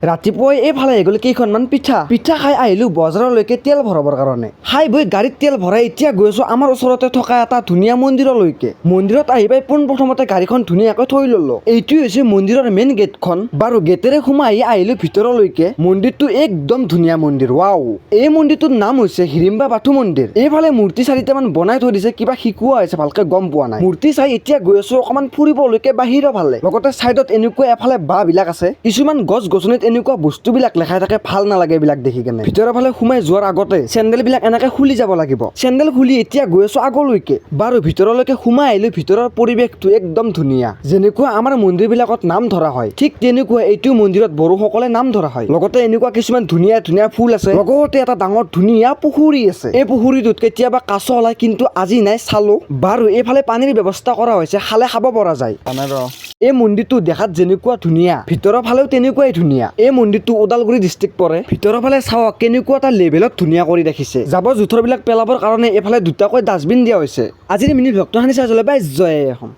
ৰাতিপুৱাই এইফালে আহি গ'ল কেইখনমান পিঠা খাই আহিলোঁ বজাৰলৈকে তেল ভৰাবৰ কাৰণে। খাই বৈ গাড়ীত তেল ভৰাই এতিয়া গৈ আছোঁ আমাৰ ওচৰতে থকা এটা ধুনীয়া মন্দিৰলৈকে। মন্দিৰত আহি পাই পোনপ্ৰথমতে গাড়ীখন ধুনীয়াকৈ থৈ ল'লো। এইটোৱে হৈছে মন্দিৰৰ মেইন গেটখন। বাৰু গেটেৰে সোমাই আহিলোঁ ভিতৰলৈকে। মন্দিৰটো একদম ধুনীয়া মন্দিৰ, ৱাও। এই মন্দিৰটোৰ নাম হৈছে হিড়িম্বা বাথৌ মন্দিৰ। এইফালে মূৰ্তি চাৰিটামান বনাই থৈ দিছে, কিবা শিকোৱা হৈছে ভালকে গম পোৱা নাই। মূৰ্তি চাই এতিয়া গৈ আছোঁ অকণমান ফুৰিবলৈকে বাহিৰৰ ফালে। লগতে চাইডত এনেকুৱা এফালে বাঁহ বিলাক আছে, কিছুমান গছ গছনিত এনেকুৱা বস্তুবিলাক লেখাই থাকে, ভাল নালাগে এইবিলাক দেখি কেনে। ভিতৰৰ ফালে সোমাই যোৱাৰ আগতে চেণ্ডেল বিলাক এনেকে খুলি যাব লাগিব। চেণ্ডেল খুলি এতিয়া গৈ আছোঁ আগলৈকে। বাৰু ভিতৰলৈকে সোমাই আহিলোঁ। ভিতৰৰ পৰিৱেশটো একদম ধুনীয়া। যেনেকুৱা আমাৰ মন্দিৰ বিলাকত নাম ধৰা হয়, ঠিক তেনেকুৱা এইটো মন্দিৰত বড়োসকলে নাম ধৰা হয়। লগতে এনেকুৱা কিছুমান ধুনীয়া ধুনীয়া ফুল আছে। লগতে এটা ডাঙৰ ধুনীয়া পুখুৰী আছে। এই পুখুৰীটোত কেতিয়াবা কাছ ওলাই, কিন্তু আজি নাই, চালো। বাৰু এইফালে পানীৰ ব্যৱস্থা কৰা হৈছে, খালে খাব পৰা যায়। এই মন্দিৰটো দেখাত যেনেকুৱা ধুনীয়া, ভিতৰৰ ফালেও তেনেকুৱাই ধুনীয়া। এই মন্দিৰটো ওদালগুৰি ডিষ্ট্ৰিক্ট পৰে। ভিতৰৰ ফালে চাওক কেনেকুৱা এটা লেভেলত ধুনীয়া কৰি ৰাখিছে। জাবৰ জোথৰবিলাক পেলাবৰ কাৰণে এইফালে দুটাকৈ ডাষ্টবিন দিয়া হৈছে। আজিৰ মিনি ভ্লগটো সানি চাই বাই জয় এখন।